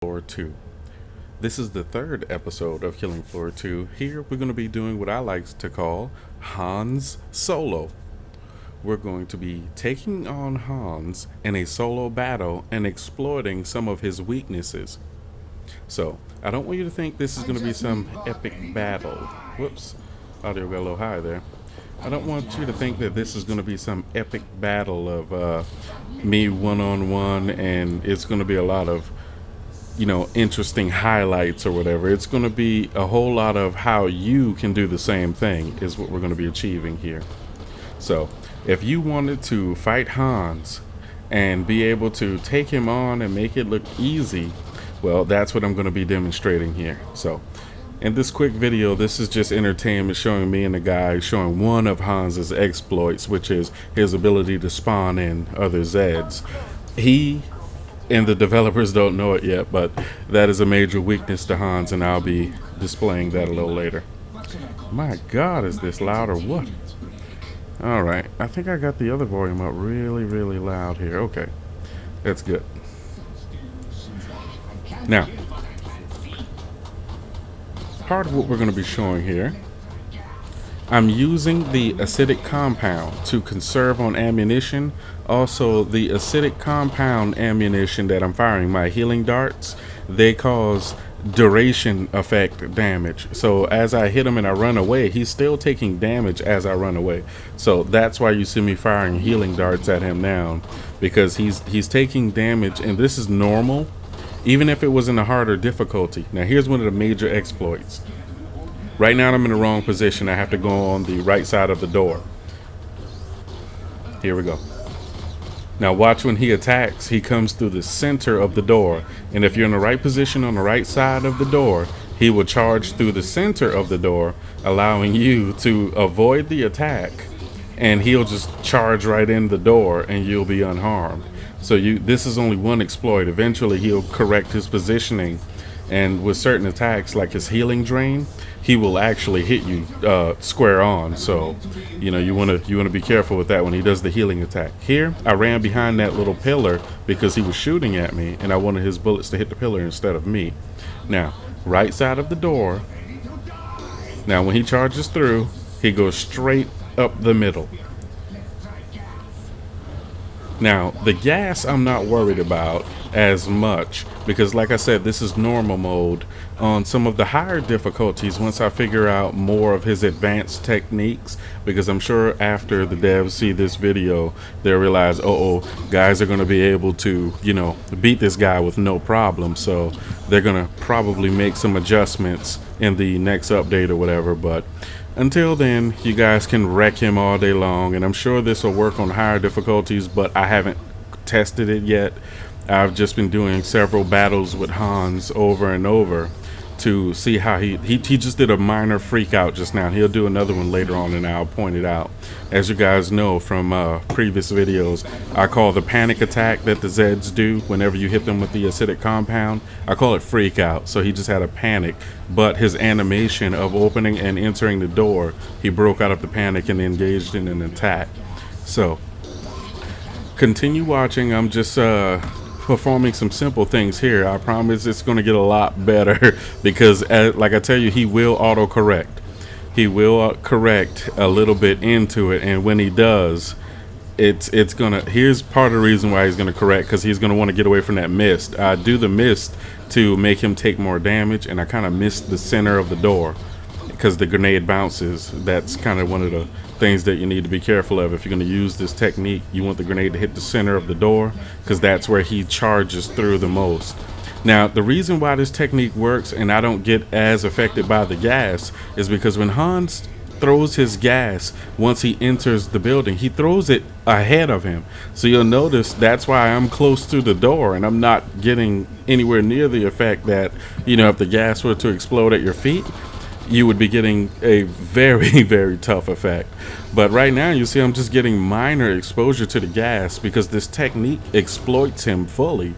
Floor 2. This is the third episode of Killing Floor 2. Here we're going to be doing what I like to call Hans Solo. We're going to be taking on Hans in a solo battle and exploiting some of his weaknesses. So, I don't want you to think this is going to be some epic battle. Whoops, audio got a little high there. I don't want you to think that this is going to be some epic battle of me one-on-one and it's going to be a lot of interesting highlights or whatever. It's going to be a whole lot of how you can do the same thing is what we're going to be achieving here. So if you wanted to fight Hans and be able to take him on and make it look easy, well, that's what I'm going to be demonstrating here. So in this quick video, this is just entertainment, showing me and the guy showing one of Hans's exploits, which is his ability to spawn in other Zeds. He and the developers don't know it yet, but that is a major weakness to Hans, and I'll be displaying that a little later. My God, is this loud or what? Alright, I think I got the other volume up really loud here. Okay, that's good. Now, part of what we're going to be showing here, I'm using the acidic compound to conserve on ammunition. Also, the acidic compound ammunition that I'm firing, my healing darts, they cause duration effect damage. So as I hit him and I run away, he's still taking damage as I run away. So that's why you see me firing healing darts at him now, because he's taking damage, and this is normal, even if it was in a harder difficulty. Now here's one of the major exploits. Right now I'm in the wrong position. I have to go on the right side of the door. Here we go. Now watch when he attacks, he comes through the center of the door. And if you're in the right position on the right side of the door, he will charge through the center of the door, allowing you to avoid the attack. And he'll just charge right in the door and you'll be unharmed. So this is only one exploit. Eventually he'll correct his positioning. And with certain attacks, like his healing drain, he will actually hit you square on. So, you want to be careful with that when he does the healing attack. Here, I ran behind that little pillar because he was shooting at me, and I wanted his bullets to hit the pillar instead of me. Now, right side of the door. Now, when he charges through, he goes straight up the middle. Now, the gas I'm not worried about as much because, like I said, this is normal mode. On some of the higher difficulties, once I figure out more of his advanced techniques, because I'm sure after the devs see this video, they'll realize, guys are going to be able to, beat this guy with no problem. So they're going to probably make some adjustments in the next update or whatever. But until then, you guys can wreck him all day long, and I'm sure this will work on higher difficulties, but I haven't tested it yet. I've just been doing several battles with Hans over and over to see how he just did a minor freak out just now. He'll do another one later on, and I'll point it out. As you guys know from previous videos, I call the panic attack that the Zeds do whenever you hit them with the acidic compound, I call it freak out. So he just had a panic, but his animation of opening and entering the door, he broke out of the panic and engaged in an attack. So continue watching. I'm just performing some simple things here. I promise it's going to get a lot better because, like I tell you, he will autocorrect. He will correct a little bit into it, and when he does, it's gonna. Here's part of the reason why he's gonna correct, because he's gonna want to get away from that mist. I do the mist to make him take more damage, and I kind of missed the center of the door because the grenade bounces. That's kind of one of the things that you need to be careful of. If you're going to use this technique, you want the grenade to hit the center of the door because that's where he charges through the most. Now, the reason why this technique works and I don't get as affected by the gas is because when Hans throws his gas, once he enters the building, he throws it ahead of him. So you'll notice that's why I'm close to the door and I'm not getting anywhere near the effect that, if the gas were to explode at your feet, you would be getting a very tough effect. But right now you see I'm just getting minor exposure to the gas because this technique exploits him fully.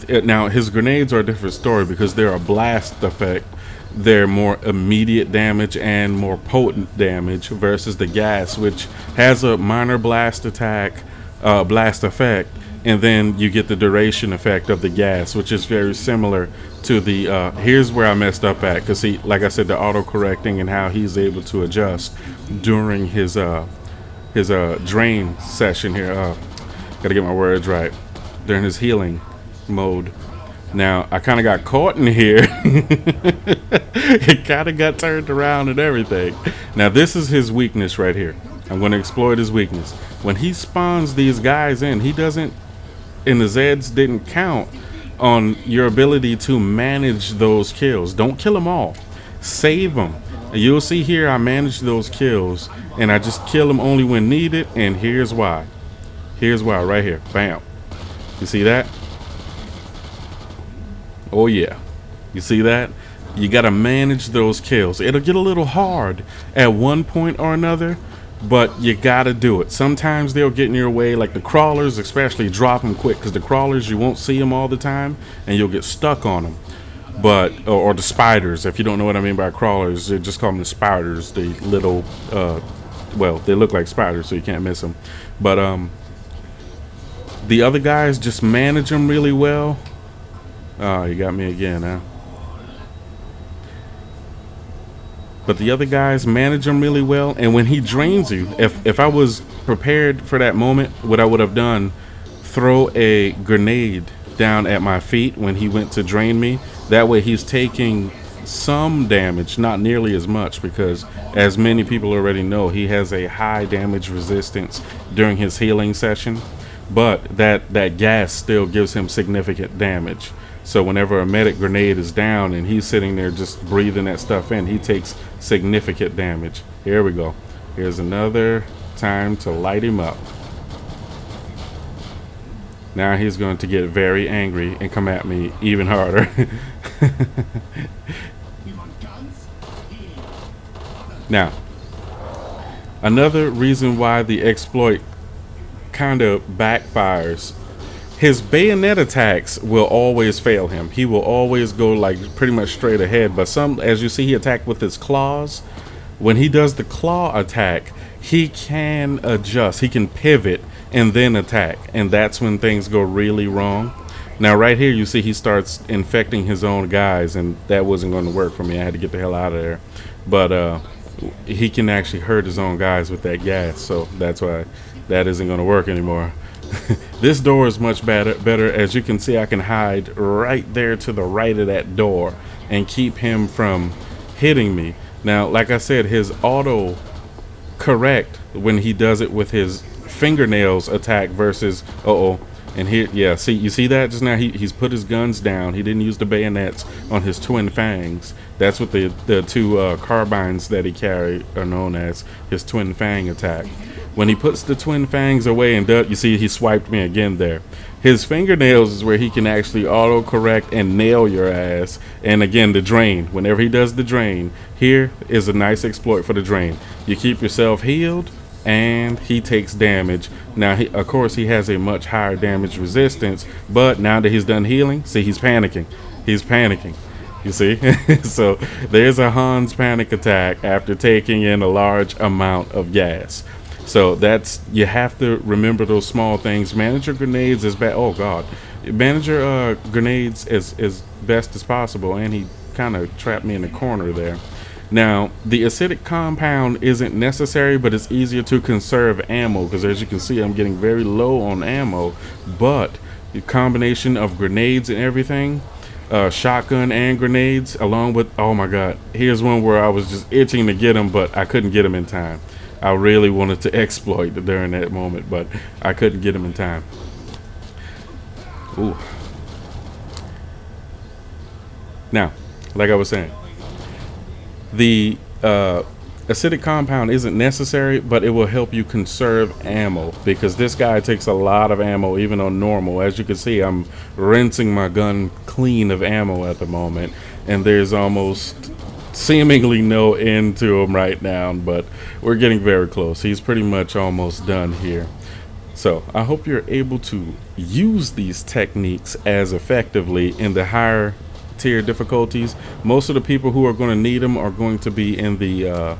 Now his grenades are a different story because they're a blast effect. They're more immediate damage and more potent damage versus the gas, which has a minor blast effect and then you get the duration effect of the gas, which is very similar to the here's where I messed up at, because he, like I said, the auto correcting and how he's able to adjust during his drain session here. Gotta get my words right. During his healing mode. Now I kind of got caught in here. It kind of got turned around and everything. Now this is his weakness right here. I'm going to exploit his weakness. When he spawns these guys in, he doesn't, and the Zeds didn't count on your ability to manage those kills. Don't kill them all. Save them. You'll see here I manage those kills, and I just kill them only when needed, and here's why. Here's why right here. Bam. You see that? Oh yeah. You see that? You got to manage those kills. It'll get a little hard at one point or another, but you got to do it. Sometimes they'll get in your way, like the crawlers, especially drop them quick, because the crawlers, you won't see them all the time, and you'll get stuck on them. But, or the spiders, if you don't know what I mean by crawlers, they just call them the spiders, the little, well, they look like spiders, so you can't miss them. But the other guys, just manage them really well. Oh, you got me again, huh? But the other guys manage him really well, and when he drains you, if I was prepared for that moment, what I would have done, throw a grenade down at my feet when he went to drain me. That way he's taking some damage, not nearly as much, because as many people already know, he has a high damage resistance during his healing session, but that gas still gives him significant damage. So whenever a medic grenade is down and he's sitting there just breathing that stuff in, he takes significant damage. Here we go. Here's another time to light him up. Now he's going to get very angry and come at me even harder. Now, another reason why the exploit kind of backfires, his bayonet attacks will always fail him. He will always go like pretty much straight ahead, but some, as you see, he attacked with his claws. When he does the claw attack, he can adjust, he can pivot and then attack, and that's when things go really wrong. Now right here you see he starts infecting his own guys, and that wasn't going to work for me. I had to get the hell out of there. But he can actually hurt his own guys with that gas, so that's why that isn't going to work anymore. This door is much better. As you can see, I can hide right there to the right of that door and keep him from hitting me. Now, like I said, his auto correct when he does it with his fingernails attack versus and here, yeah, see, you see that just now, he's put his guns down. He didn't use the bayonets on his twin fangs. That's what the two carbines that he carried are known as, his twin fang attack. When he puts the twin fangs away and you see he swiped me again there. His fingernails is where he can actually auto correct and nail your ass. And again, the drain, whenever he does the drain, here is a nice exploit for the drain. You keep yourself healed and he takes damage. Now, of course, he has a much higher damage resistance, but now that he's done healing, see, he's panicking. He's panicking. You see? So there's a Hans panic attack after taking in a large amount of gas. So that's, you have to remember those small things. Manage your grenades as bad. Oh God, manage your grenades as best as possible. And he kind of trapped me in the corner there. Now the acidic compound isn't necessary, but it's easier to conserve ammo, because as you can see, I'm getting very low on ammo. But the combination of grenades and everything, shotgun and grenades, along with, oh my God, here's one where I was just itching to get him, but I couldn't get him in time. I really wanted to exploit during that moment, but I couldn't get him in time. Ooh. Now, like I was saying, the acidic compound isn't necessary, but it will help you conserve ammo, because this guy takes a lot of ammo even on normal. As you can see, I'm rinsing my gun clean of ammo at the moment, and there's almost seemingly no end to him right now, but we're getting very close. He's pretty much almost done here. So I hope you're able to use these techniques as effectively in the higher tier difficulties. Most of the people who are going to need them are going to be in the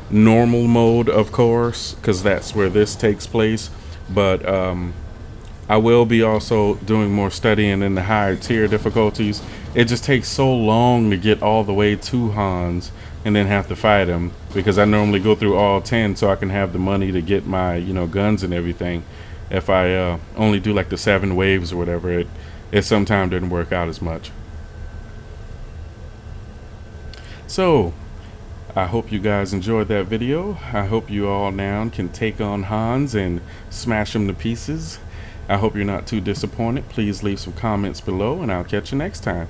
normal mode, of course, because that's where this takes place. But I will be also doing more studying in the higher tier difficulties. It just takes so long to get all the way to Hans and then have to fight him, because I normally go through all 10 so I can have the money to get my, guns and everything. If I only do like the 7 waves or whatever, it sometimes didn't work out as much. So I hope you guys enjoyed that video. I hope you all now can take on Hans and smash him to pieces. I hope you're not too disappointed. Please leave some comments below, and I'll catch you next time.